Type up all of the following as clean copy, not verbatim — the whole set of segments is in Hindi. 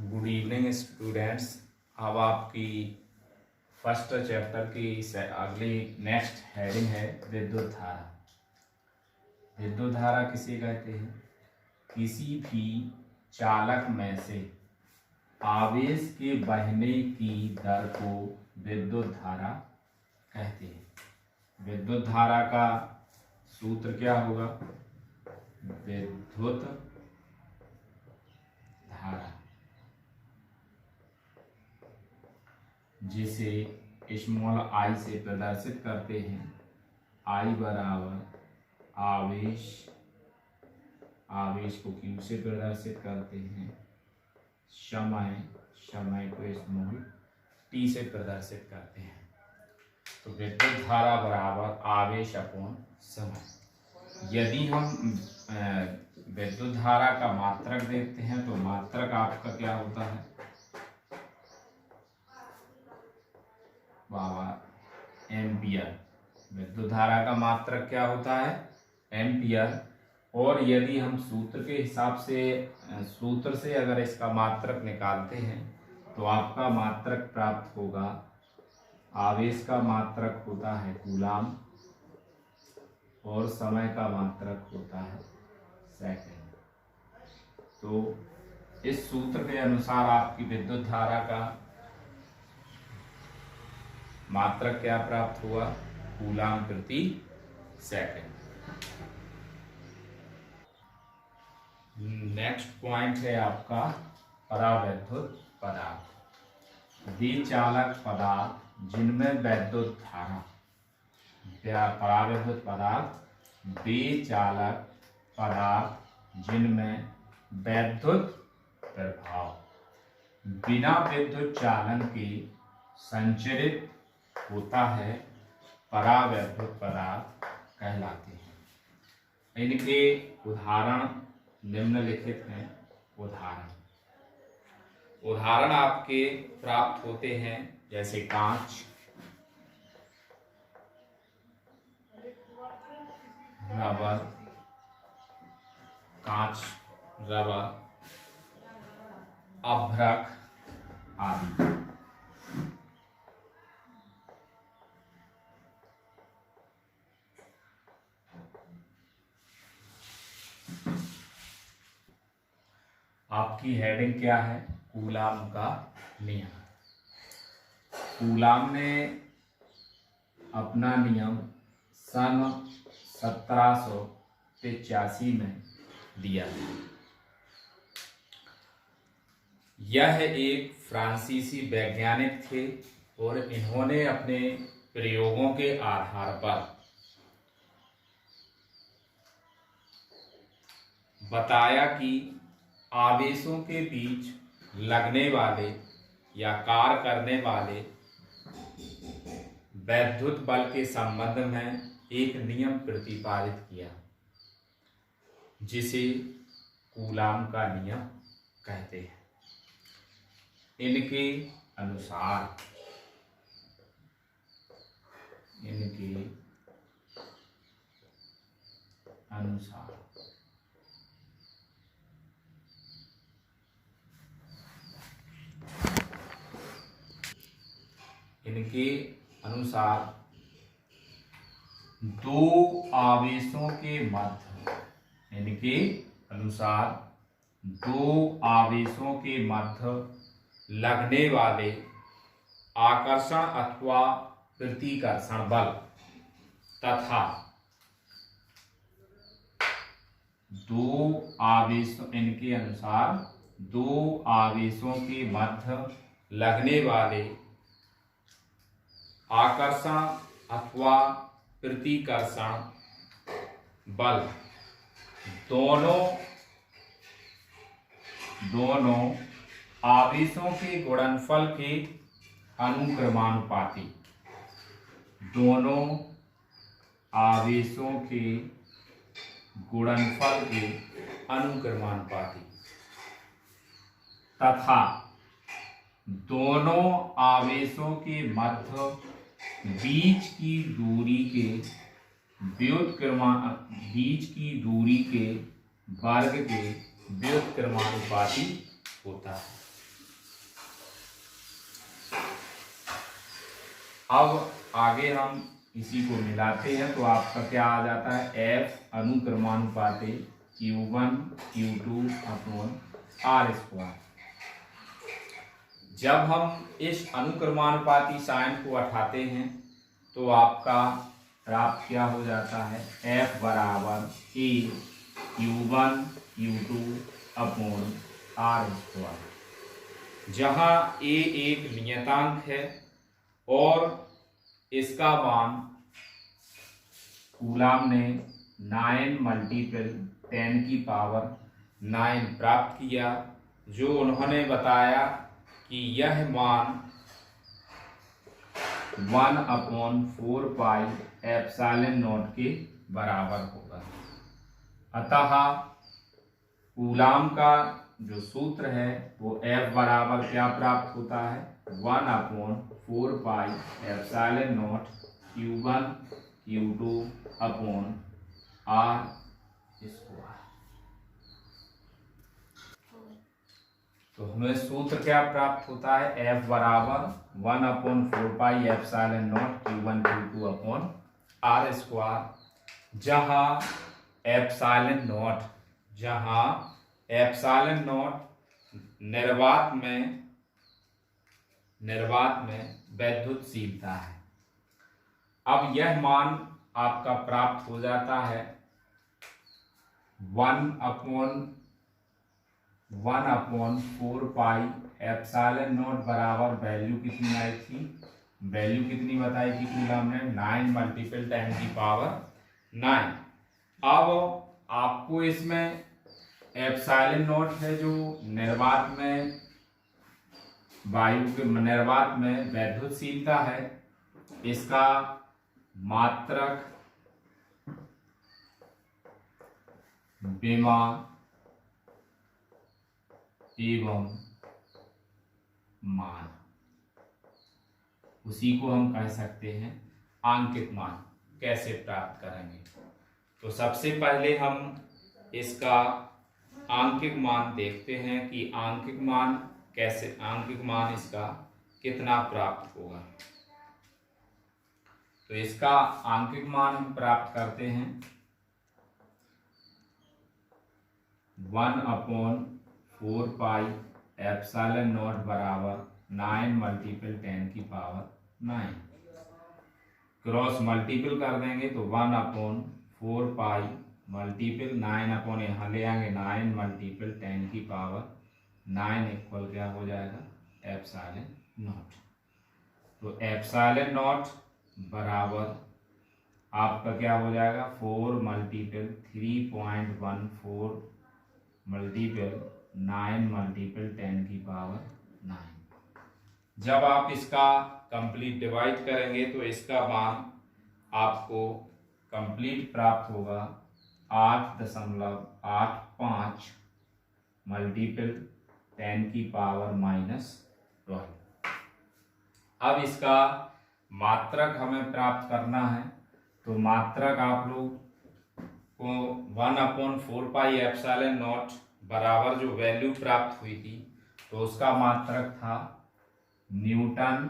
Good evening students. अब आपकी फर्स्ट चैप्टर की अगली नेक्स्ट हेडिंग है विद्युत धारा। विद्युत धारा किसे कहते हैं? किसी भी चालक में से आवेश के बहने की दर को विद्युत धारा कहते हैं। विद्युत धारा का सूत्र क्या होगा? विद्युत धारा जिसे स्मॉल आई से प्रदर्शित करते हैं। आई बराबर आवेश, आवेश को क्यू से प्रदर्शित करते हैं। समय, समय को स्मॉल टी से प्रदर्शित करते हैं। तो विद्युत धारा बराबर आवेश अपॉन समय। यदि हम विद्युत धारा का मात्रक देखते हैं तो मात्रक आपका क्या होता है? एम्पियर। विद्युत धारा का मात्रक क्या होता है? एम्पियर। और यदि हम सूत्र के हिसाब से सूत्र से अगर इसका मात्रक निकालते हैं तो आपका मात्रक प्राप्त होगा। आवेश का मात्रक होता है कूलाम और समय का मात्रक होता है सेकंड। तो इस सूत्र के अनुसार आपकी विद्युत धारा का मात्रक क्या प्राप्त हुआ? कूलाम प्रति सेकंड। नेक्स्ट पॉइंट है आपका परावैद्युत पदार्थ। वे चालक पदार्थ जिनमें विद्युत धारा, परावैद्युत पदार्थ वे चालक पदार्थ जिनमें विद्युत प्रभाव बिना विद्युत चालन के संचरित होता है, परावैद्युत पदार्थ कहलाते हैं। इनके उदाहरण निम्नलिखित हैं। उदाहरण आपके प्राप्त होते हैं जैसे कांच, रबर, कांच, रबर, अभ्रक आदि। आपकी हेडिंग क्या है? कूलाम का नियम। कूलाम ने अपना नियम सन 1785 में दिया था। यह एक फ्रांसीसी वैज्ञानिक थे और इन्होंने अपने प्रयोगों के आधार पर बताया कि आवेशों के बीच लगने वाले या कार्य करने वाले वैद्युत बल के संबंध में एक नियम प्रतिपादित किया जिसे कूलाम का नियम कहते हैं। इनके अनुसार दो आवेशों के मध्य लगने वाले आकर्षण अथवा प्रतिकर्षण बल तथा दो आवेशों के मध्य लगने वाले आकर्षण अथवा प्रतिकर्षण बल दोनों आवेशों के गुणनफल के अनुक्रमानुपाती तथा दोनों आवेशों के मध्य बीच की दूरी के वर्ग के व्युत्क्रमानुपाती होता है। अब आगे हम इसी को मिलाते हैं तो आपका क्या आ जाता है, F अनुक्रमानुपाती Q1 Q2 upon R square. जब हम इस अनुक्रमानुपाती साइन को हटाते हैं तो आपका प्राप्त क्या हो जाता है, F बराबर A Q1 Q2 upon R square, जहाँ A एक नियतांक है और इसका मान कूलाम ने 9 मल्टीपल 10 की पावर 9 प्राप्त किया, जो उन्होंने बताया कि यह मान 1/4 पाई एप्सिलॉन नॉट के बराबर होगा। अतः कूलाम का जो सूत्र है वो F बराबर क्या प्राप्त होता है, 1/4 pi epsilon not Q1 Q2 upon R square. तो हमें सूत्र क्या प्राप्त होता है, F बराबर 1/4 pi epsilon not Q1 Q2 upon R square, जहाँ एप्सिलॉन नॉट निर्वात में वैद्युतशीलता है। अब यह मान आपका प्राप्त हो जाता है 1/4 पाई एप्सिलॉन नॉट बराबर वैल्यू कितनी आई थी, वैल्यू कितनी बताई थी कूलाम ने, 9 मल्टीपल 10 की पावर 9। अब आपको इसमें एप्सिलॉन नॉट है जो निर्वात में निर्वात में वैद्युतशीलता है, इसका मात्रक विमा एवं मान, उसी को हम कह सकते हैं आंकिक मान। कैसे प्राप्त करेंगे, तो सबसे पहले हम इसका आंकिक मान देखते हैं कि आंकिक मान इसका कितना प्राप्त होगा। तो इसका आंकिक मान हम प्राप्त करते हैं 1/4 पाई एप्सिलॉन नॉट बराबर 9 मल्टीपल 10 की पावर 9, क्रॉस मल्टीपल कर देंगे तो 1/4 पाई मल्टीपल 9 अपॉन यहाँ ले आएंगे 9 मल्टीपल 10 की पावर 9 इक्वल क्या हो जाएगा, एप्सिलॉन नॉट। तो एप्सिलॉन नॉट बराबर आपका क्या हो जाएगा, 4 मल्टीपल 3.14 मल्टीपल 9 मल्टीपल 10 की पावर 9। जब आप इसका कंप्लीट डिवाइड करेंगे तो इसका मान आपको कंप्लीट प्राप्त होगा 8.85 मल्टीपल 10 की पावर -12। अब इसका मात्रक हमें प्राप्त करना है, तो मात्रक आप लोग को 1/4 पाई एप्सिलॉन नॉट बराबर जो वैल्यू प्राप्त हुई थी तो उसका मात्रक था न्यूटन,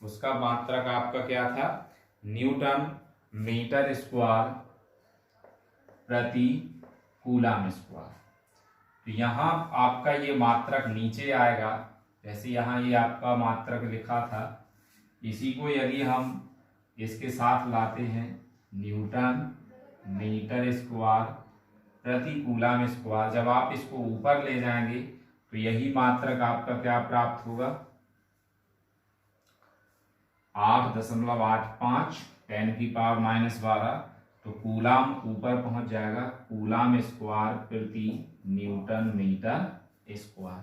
उसका मात्रक आपका क्या था, न्यूटन मीटर स्क्वायर प्रति कूलाम स्क्वायर। तो यहाँ आपका ये मात्रक नीचे आएगा, जैसे यहाँ ये आपका मात्रक लिखा था, इसी को यदि हम इसके साथ लाते हैं न्यूटन मीटर स्क्वायर प्रति कूलाम स्क्वायर, जब आप इसको ऊपर ले जाएंगे तो यही मात्रक आपका क्या प्राप्त होगा, 8.85 10 की पावर -12। तो कूलाम ऊपर पहुंच जाएगा कूलाम स्क्वायर प्रति न्यूटन मीटर स्क्वायर।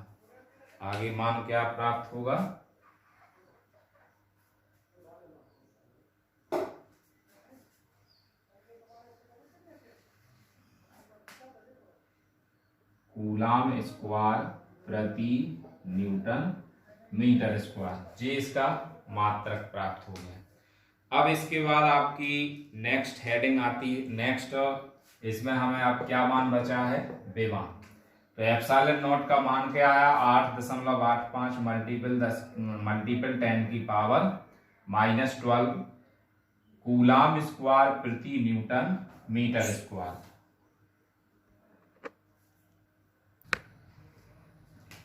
आगे मान क्या प्राप्त होगा, कूलाम स्क्वायर प्रति न्यूटन मीटर स्क्वायर, जी इसका मात्रक प्राप्त हो गया। अब इसके बाद आपकी नेक्स्ट हेडिंग आती है, नेक्स्ट इसमें हमें अब क्या मान बचा है, विमा। तो एप्सिलॉन नॉट का मान क्या आया, 8.85 मल्टीपल 10 की पावर -12 कूलाम स्क्वायर प्रति न्यूटन मीटर स्क्वायर।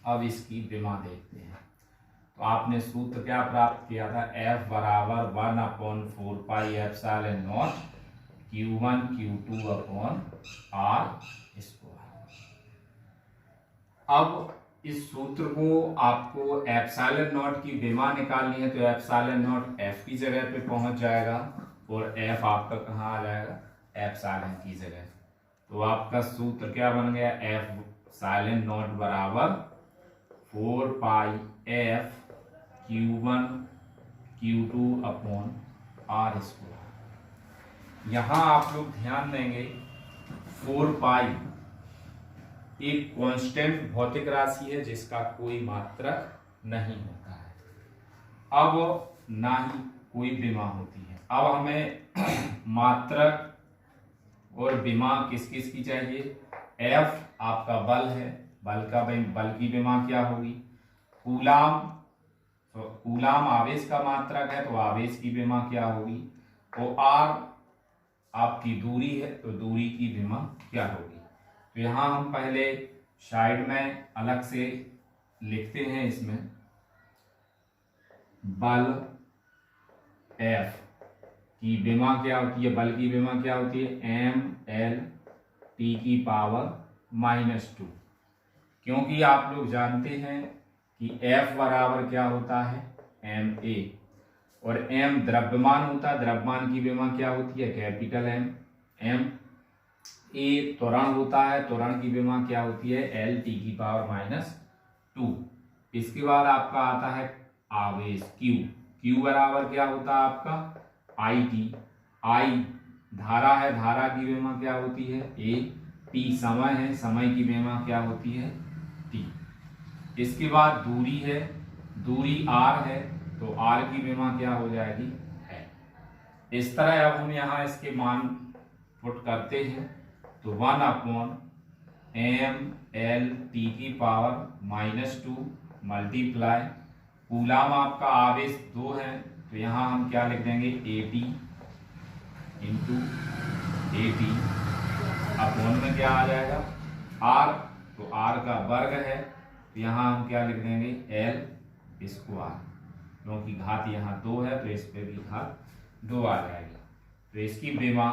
अब इसकी विमा देखते हैं। तो आपने सूत्र क्या प्राप्त किया था, F बराबर 1/4πε0 Q1 Q2 upon R square. अब इस सूत्र को आपको एप्सिलॉन नॉट की विमा निकालनी है, तो एप्सिलॉन नॉट F की जगह पे पहुंच जाएगा और F आपका कहाँ आ जाएगा, एप्सिलॉन की जगह। तो आपका सूत्र क्या बन गया, एप्सिलॉन नॉट बराबर 4πF Q1 Q2 upon R square. यहां आप लोग ध्यान देंगे 4π एक कांस्टेंट भौतिक राशि है जिसका कोई मात्रक नहीं होता है, अब ना ही कोई विमा होती है। अब हमें मात्रक और विमा किस किस की चाहिए, F आपका बल है, बल की विमा क्या होगी, कूलाम, तो कूलाम आवेश का मात्रक है तो आवेश की विमा क्या होगी, और R आपकी दूरी है तो दूरी की विमा क्या होगी। तो यहाँ हम पहले साइड में अलग से लिखते हैं, इसमें बल F की विमा क्या होती है, बल की विमा क्या होती है, mL T पावर -2, क्योंकि आप लोग जानते हैं कि F बराबर क्या होता है, ma, और m द्रव्यमान होता है, द्रव्यमान की विमा क्या होती है, कैपिटल M। A त्वरण होता है, त्वरण की विमा क्या होती है, L T पावर -2। इसके बाद आपका आता है आवेश Q बराबर क्या होता है आपका I धारा है, धारा की विमा क्या होती है A, T समय है, समय की विमा क्या होती है T। इसके बाद दूरी है, दूरी R है तो R की विमा क्या हो जाएगी L। इस तरह अब हम यहाँ इसके मान पुट करते हैं, तो 1/mL T power -2 multiply coulomb आपका आवेश 2 है तो यहाँ हम क्या लिख देंगे AT इंटू AT अपॉन में क्या आ जाएगा R, तो R का वर्ग है तो यहाँ हम क्या लिख देंगे L स्क्वायर, क्योंकि घात यहाँ 2 है तो इस पे भी घात 2 आ जाएगी। तो इसकी विमा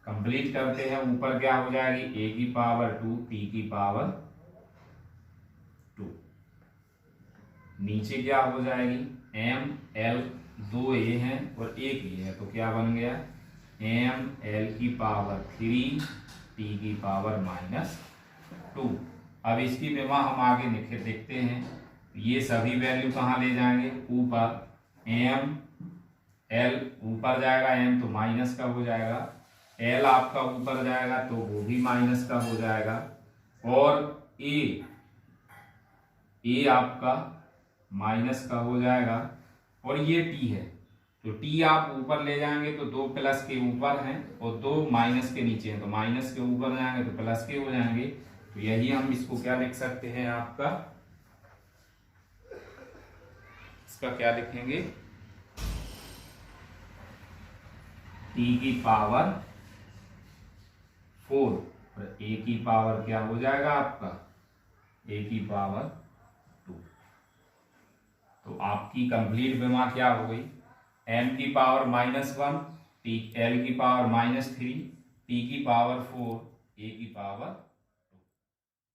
कंप्लीट करते हैं, ऊपर क्या हो जाएगी A पावर 2 T पावर 2, नीचे क्या हो जाएगी mL 2A है और 1 ये है तो क्या बन गया mL पावर 3 T पावर -2। अब इसकी विमा हम आगे देखते हैं, ये सभी वैल्यू कहाँ ले जाएंगे ऊपर, mL ऊपर जाएगा, m तो माइनस का हो जाएगा, L आपका ऊपर जाएगा तो वो भी माइनस का हो जाएगा, और A आपका माइनस का हो जाएगा, और ये T है तो T आप ऊपर ले जाएंगे तो 2 प्लस के ऊपर हैं और 2 माइनस के नीचे हैं, तो माइनस के ऊपर जाएंगे तो प्लस के हो जाएंगे। तो यही हम इसको क्या लिख सकते हैं, आपका इसका क्या लिखेंगे T पावर 4 और A पावर क्या हो जाएगा आपका A पावर 2। तो आपकी कंप्लीट विमा क्या हो गई, m power -1 L power -3 T power 4 A power